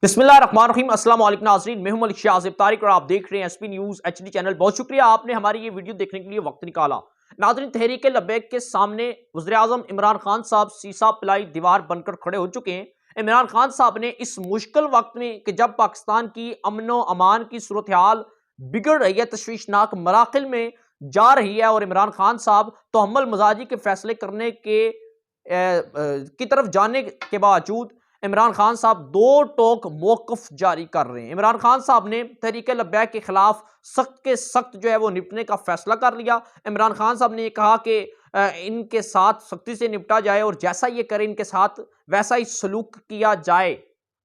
बिस्मिल्लाहिर्रहमानिर्रहीम। अस्सलाम वालेकुम नाज़रीन, मैं हूं मलिक शाज़िब तारिक और आप देख रहे हैं एसपी न्यूज़ एचडी चैनल। बहुत शुक्रिया आपने हमारी ये वीडियो देखने के लिए वक्त निकाला। नाज़रीन, तहरीक लब्बैक के सामने वज़ीर-ए-आज़म इमरान खान साहब सीसा पिलाई दीवार बनकर खड़े हो चुके हैं। इमरान खान साहब ने इस मुश्किल वक्त में कि जब पाकिस्तान की अमन व अमान की सूरत हाल बिगड़ रही है, तशवीशनाक मराकिल में जा रही है, और इमरान खान साहब तोहम्मुल मजाजी के फैसले करने की तरफ जाने के बावजूद इमरान खान साहब दो टोक मौकफ जारी कर रहे हैं। इमरान खान साहब ने तहरीक लब्बैक के खिलाफ सख्त के सख्त जो है वो निपटने का फैसला कर लिया। इमरान खान साहब ने ये कहा कि इनके साथ सख्ती से निपटा जाए और जैसा ये करें इनके साथ वैसा ही सलूक किया जाए।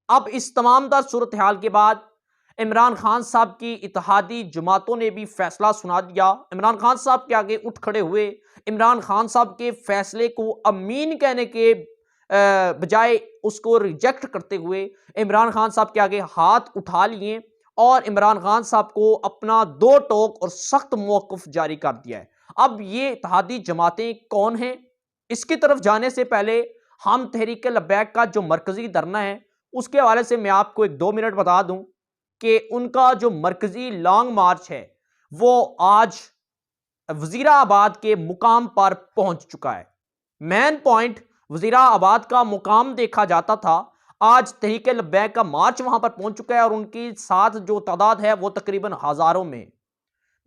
अब इस तमाम तर सूरत हाल के बाद इमरान खान साहब की इत्तेहादी जमातों ने भी फैसला सुना दिया। इमरान खान साहब के आगे उठ खड़े हुए। इमरान खान साहब के फैसले को अमीन कहने के बजाय उसको रिजेक्ट करते हुए इमरान खान साहब के आगे हाथ उठा लिए और इमरान खान साहब को अपना दो टोक और सख्त मौक़िफ़ जारी कर दिया है। अब ये इत्तेहादी जमातें कौन हैं, इसकी तरफ जाने से पहले हम तहरीक लब्बैक का जो मरकजी धरना है उसके हवाले से मैं आपको एक 2 मिनट बता दूं कि उनका जो मरकजी लॉन्ग मार्च है वो आज वजीराबाद के मुकाम पर पहुंच चुका है। मेन पॉइंट वजीराबाद का मुकाम देखा जाता था, आज तहरीक लब्बैक का मार्च वहां पर पहुंच चुका है और उनकी साथ जो तादाद है वो तकरीबन हजारों में।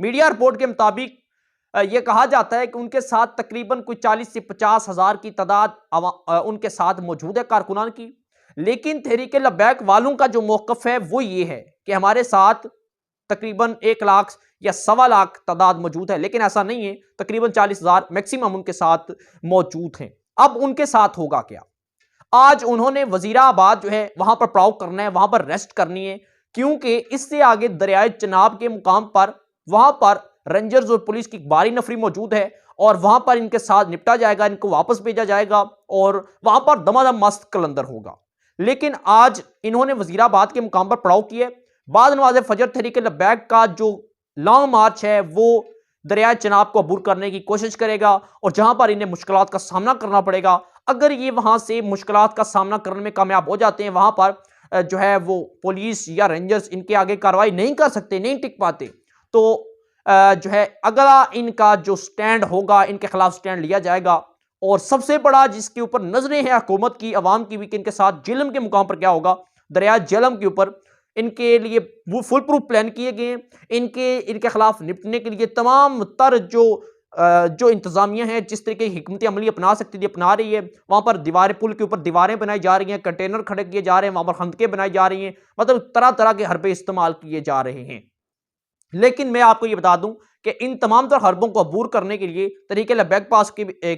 मीडिया रिपोर्ट के मुताबिक यह कहा जाता है कि उनके साथ तकरीबन कोई 40 से 50 हजार की तादाद उनके साथ मौजूद है कारकुनान की। लेकिन तहरीक लब्बैक वालों का जो मौकफ है वो ये है कि हमारे साथ तकरीबन 1 लाख या 1.25 लाख तादाद मौजूद है, लेकिन ऐसा नहीं है। तकरीबन 40,000 मैक्सिमम उनके साथ मौजूद हैं। अब उनके साथ होगा क्या? आज उन्होंने वजीराबाद जो है वहां पर पड़ाव करना है, वहां पर रेस्ट करनी है, क्योंकि इससे आगे दरियाए चनाब के मुकाम पर वहां पर रेंजर्स और पुलिस की भारी नफरी मौजूद है और वहां पर इनके साथ निपटा जाएगा, इनको वापस भेजा जाएगा और वहां पर दमादम मस्त कलंदर होगा। लेकिन आज इन्होंने वजीराबाद के मुकाम पर पड़ाव किया। बाद नवाज फजर तहरीक लब्बैक का जो लॉन्ग मार्च है वो दरिया चनाब को अबूर करने की कोशिश करेगा और जहां पर इन्हें मुश्किलात का सामना करना पड़ेगा। अगर ये वहां से मुश्किलात का सामना करने में कामयाब हो जाते हैं, वहां पर जो है वो पुलिस या रेंजर्स इनके आगे कार्रवाई नहीं कर सकते, नहीं टिक पाते, तो जो है अगला इनका जो स्टैंड होगा, इनके खिलाफ स्टैंड लिया जाएगा। और सबसे बड़ा जिसके ऊपर नजरें हैं हुकूमत की, अवाम की भी, कि इनके साथ जेलम के मुकाम पर क्या होगा। दरिया जेलम के ऊपर इनके लिए वो फुल प्रूफ प्लान किए गए हैं। इनके खिलाफ निपटने के लिए तमाम तर जो इंतजामिया है, जिस तरीके की हिकमत अमली अपना सकती थी अपना रही है। वहां पर दीवारें, पुल के ऊपर दीवारें बनाई जा रही हैं, कंटेनर खड़े किए जा रहे हैं, वहां पर खंदकें बनाई जा रही हैं, मतलब तरह तरह के हरबे इस्तेमाल किए जा रहे हैं। लेकिन मैं आपको ये बता दूं कि इन तमाम तर हरबों को अबूर करने के लिए तहरीक लब्बैक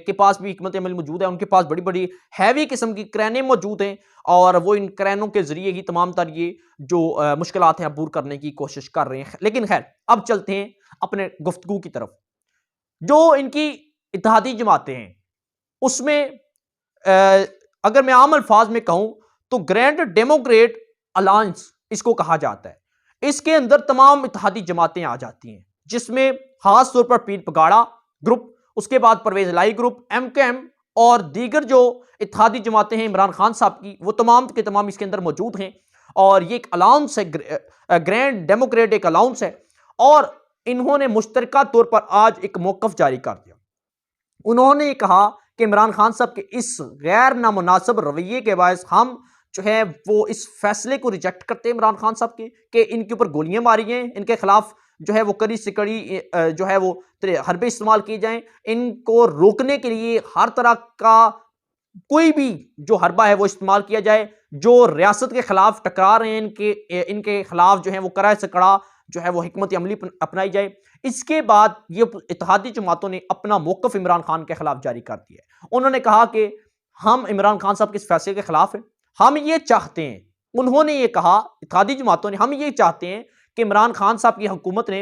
के पास भी हिकमत अमल मौजूद है। उनके पास बड़ी बड़ी हैवी किस्म की क्रेनें मौजूद हैं और वो इन क्रेनों के जरिए ही तमाम तर ये जो मुश्किलात हैं अबूर करने की कोशिश कर रहे हैं। लेकिन खैर, अब चलते हैं अपने गुफ्तगू की तरफ। जो इनकी इत्तेहादी जमातें हैं उसमें अगर मैं आम अल्फाज में कहूं तो ग्रैंड डेमोक्रेट अलायंस इसको कहा जाता है। इसके अंदर तमाम इत्तेहादी जमातें आ जाती हैं, जिसमें खास तौर पर पीर पगाड़ा ग्रुप, उसके बाद परवेज लाई ग्रुप, MKM और दीगर जो इत्तेहादी जमातें हैं इमरान खान साहब की, वो तमाम के तमाम इसके अंदर मौजूद हैं। और ये एक अलाउंस है, ग्रैंड डेमोक्रेट एक अलाउंस है। और इन्होंने मुश्तरका तौर पर आज एक मौकफ जारी कर दिया। उन्होंने कहा कि इमरान खान साहब के इस गैर नामुनासिब रवैये के बायस हम जो है वो इस फैसले को रिजेक्ट करते हैं इमरान खान साहब के, कि इनके ऊपर गोलियां मारी गई, इनके खिलाफ जो है वो कड़ी से कड़ी जो है वो हरबे इस्तेमाल किए जाएं, इनको रोकने के लिए हर तरह का कोई भी जो हरबा है वो इस्तेमाल किया जाए। जो रियासत के खिलाफ टकरा रहे हैं इनके खिलाफ जो है वो कड़ा से कड़ा जो है वो हिकमत अमली अपनाई जाए। इसके बाद ये इत्तेहादी जमातों ने अपना मौकफ इमरान खान के खिलाफ जारी कर दिया। उन्होंने कहा कि हम इमरान खान साहब के इस फैसले के खिलाफ हैं। हम ये चाहते हैं, उन्होंने ये कहा इत्तेहादी जमातों ने, हम ये चाहते हैं कि इमरान खान साहब की हुकूमत ने,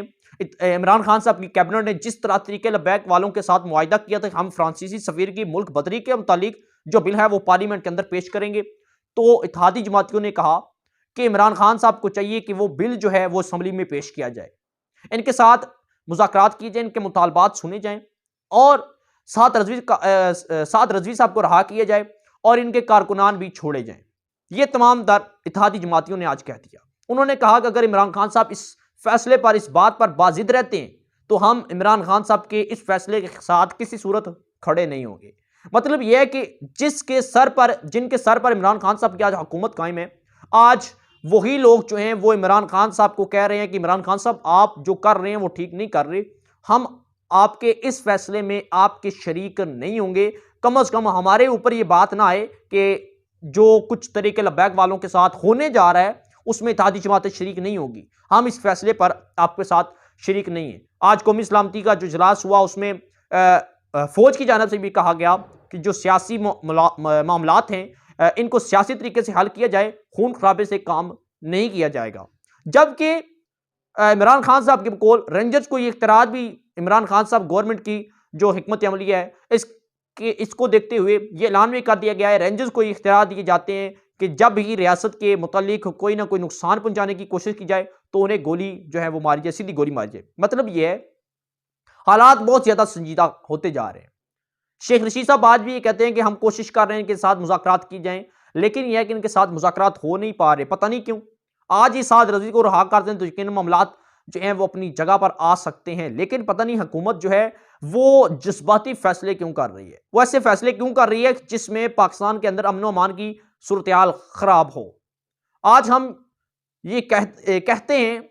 इमरान खान साहब की कैबिनेट ने जिस तरह तरीके लब्बैक वालों के साथ मुआहिदा किया था, हम फ्रांसीसी सफीर की मुल्क बदरी के मुतालिक जो बिल है वो पार्लियामेंट के अंदर पेश करेंगे। तो इत्तेहादी जमातियों ने कहा कि इमरान खान साहब को चाहिए कि वो बिल जो है वो असम्बली में पेश किया जाए, इनके साथ मुज़ाकरात किए जाए, इनके मुतालबात सुने जाएं और साथ रजवी साहब को रहा किया जाए और इनके कारकुनान भी छोड़े जाएं। ये तमाम दर इत्तेहादी जमातियों ने आज कह दिया। उन्होंने कहा कि अगर इमरान खान साहब इस फैसले पर, इस बात पर बाजिद रहते हैं तो हम इमरान खान साहब के इस फैसले के साथ किसी सूरत खड़े नहीं होंगे। मतलब यह है कि जिनके सर पर इमरान खान साहब की आज हुकूमत कायम है, आज वही लोग जो हैं वो इमरान खान साहब को कह रहे हैं कि इमरान खान साहब आप जो कर रहे हैं वो ठीक नहीं कर रहे, हम आपके इस फैसले में आपके शरीक नहीं होंगे। कम से कम हमारे ऊपर ये बात ना आए कि जो कुछ तरीके लब्बैक वालों के साथ होने जा रहा है उसमें इत्तेहादी जमातें शरीक नहीं होगी, हम इस फैसले पर आपके साथ शरीक नहीं है। आज कौमी सलामती का जो इजलास हुआ उसमें फौज की जानब से भी कहा गया कि जो सियासी मामलात हैं इनको सियासी तरीके से हल किया जाए, खून खराबे से काम नहीं किया जाएगा। जबकि इमरान खान साहब के बकौल रेंजर्स को ये इख्तियार भी इमरान खान साहब गवर्नमेंट की जो हिकमत अमली है इसको देखते हुए ये ऐलान भी कर दिया गया है, रेंजर्स को ये इख्तियार दिए जाते हैं कि जब भी रियासत के मुतालिक कोई ना कोई नुकसान पहुंचाने की कोशिश की जाए तो उन्हें गोली जो है वो मारी जाए, सीधी गोली मारी जाए। मतलब ये है हालात बहुत ज्यादा संजीदा होते जा रहे हैं। शेख रशीद साहब आज भी ये कहते हैं कि हम कोशिश कर रहे हैं कि इनके साथ मुज़ाकरात की जाएं, लेकिन यह है कि इनके साथ मुज़ाकरात हो नहीं पा रहे, पता नहीं क्यों। आज ही साद रजी को रहा कर दें तो यकीन मामलात जो हैं वो अपनी जगह पर आ सकते हैं, लेकिन पता नहीं हुकूमत जो है वो जज्बाती फैसले क्यों कर रही है, वो ऐसे फैसले क्यों कर रही है जिसमें पाकिस्तान के अंदर अमन अमान की सूरत हाल खराब हो। आज हम ये कहते हैं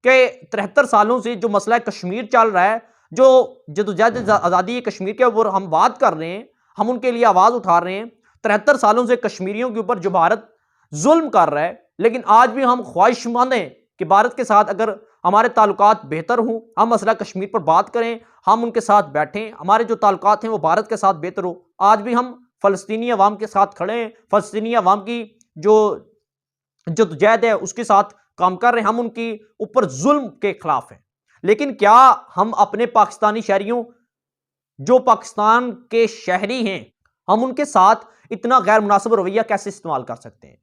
कि 73 सालों से जो मसला कश्मीर चल रहा है, जो जदोजहद आज़ादी कश्मीर के ऊपर हम बात कर रहे हैं, हम उनके लिए आवाज़ उठा रहे हैं, 73 सालों से कश्मीरियों के ऊपर जो भारत जुल्म कर रहा है, लेकिन आज भी हम ख्वाहिशमंद हैं कि भारत के साथ अगर हमारे ताल्लुकात बेहतर हों, हम मसला कश्मीर पर बात करें, हम उनके साथ बैठें, हमारे जो ताल्लुकात हैं वो भारत के साथ बेहतर हो। आज भी हम फ़लस्तीनी अवाम के साथ खड़े हैं, फ़लस्तीनी अवाम की जो जदोजहद है उसके साथ काम कर रहे हैं, हम उनकी ऊपर जुल्म के खिलाफ हैं। लेकिन क्या हम अपने पाकिस्तानी शहरियों, जो पाकिस्तान के शहरी हैं, हम उनके साथ इतना गैर मुनासिब रवैया कैसे इस्तेमाल कर सकते हैं?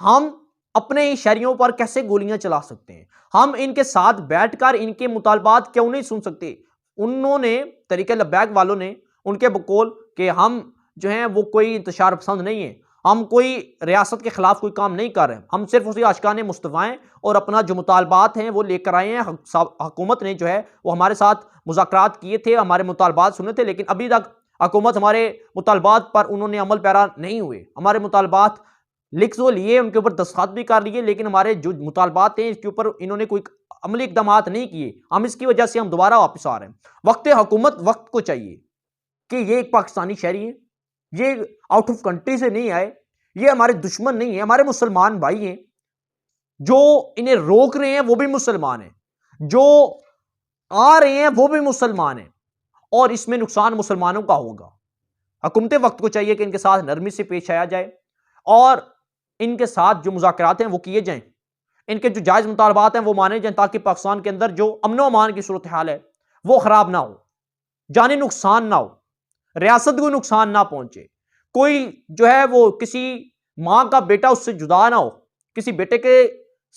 हम अपने ही शहरियों पर कैसे गोलियां चला सकते हैं? हम इनके साथ बैठकर इनके मुतालबात क्यों नहीं सुन सकते? उन्होंने तरीके लब्बैक वालों ने उनके बकौल कि हम जो हैं वो कोई इंतशार पसंद नहीं है, हम कोई रियासत के खिलाफ कोई काम नहीं कर रहे हैं, हम सिर्फ उसी आशिकाने मुस्तफ़ा और अपना जो मुतालबात हैं वो लेकर आए हैं। हुकूमत ने जो है वो हमारे साथ मुज़ाकरात किए थे, हमारे मुतालबात सुने थे, लेकिन अभी तक हुकूमत हमारे मुतालबात पर उन्होंने अमल पैरा नहीं हुए। हमारे मुतालबात लिख तो लिए, उनके ऊपर दस्तखत भी कर लिए, लेकिन हमारे जो मुतालबात हैं इसके ऊपर इन्होंने कोई अमली इक़दामात नहीं किए। हम इसकी वजह से हम दोबारा वापस आ रहे हैं। वक्त हुकूमत वक्त को चाहिए कि ये एक पाकिस्तानी शहरी है, ये आउट ऑफ कंट्री से नहीं आए, ये हमारे दुश्मन नहीं है, हमारे मुसलमान भाई हैं। जो इन्हें रोक रहे हैं वो भी मुसलमान हैं, जो आ रहे हैं वो भी मुसलमान हैं, और इसमें नुकसान मुसलमानों का होगा। हुकूमत वक्त को चाहिए कि इनके साथ नरमी से पेश आया जाए और इनके साथ जो मुज़ाकरात हैं वो किए जाएं, इनके जो जायज़ मुतालबात हैं वो माने जाएं, ताकि पाकिस्तान के अंदर जो अमन अमान की सूरत हाल है वो खराब ना हो, जानी नुकसान ना हो, रियासत को नुकसान ना पहुंचे, कोई जो है वो किसी माँ का बेटा उससे जुदा ना हो, किसी बेटे के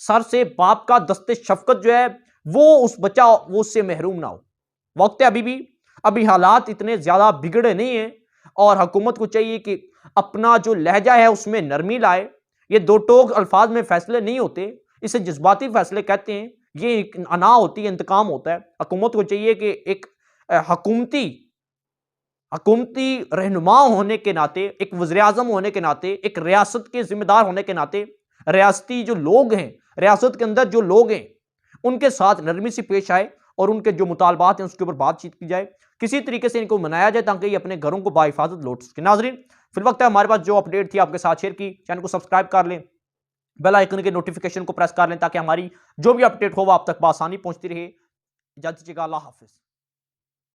सर से बाप का दस्ते शफकत जो है वो उस बच्चा वो उससे महरूम ना हो। वक्त है अभी हालात इतने ज़्यादा बिगड़े नहीं हैं, और हुकूमत को चाहिए कि अपना जो लहजा है उसमें नरमी लाए। ये दो टोक अल्फाज में फैसले नहीं होते, इसे जज्बाती फैसले कहते हैं, ये अना होती है, इंतकाम होता है। हुकूमत को चाहिए कि एक हुकूमती रहनुमा होने के नाते, एक वज़ीर-ए-आज़म होने के नाते, एक रियासत के जिम्मेदार होने के नाते, रियासती जो लोग हैं, रियासत के अंदर जो लोग हैं, उनके साथ नरमी से पेश आए और उनके जो मुतालबात हैं उसके ऊपर बातचीत की जाए, किसी तरीके से इनको मनाया जाए ताकि ये अपने घरों को बाहिफाजत लौट सके। नाज़रीन, फिर वक्त है हमारे पास जो अपडेट थी आपके साथ शेयर की। चैनल को सब्सक्राइब कर लें, बेल आइकन के नोटिफिकेशन को प्रेस कर लें ताकि हमारी जो भी अपडेट हो वो आप तक बआसानी पहुंचती रहे। इजाज़त दीजिएगा, अल्लाह हाफ़िज़।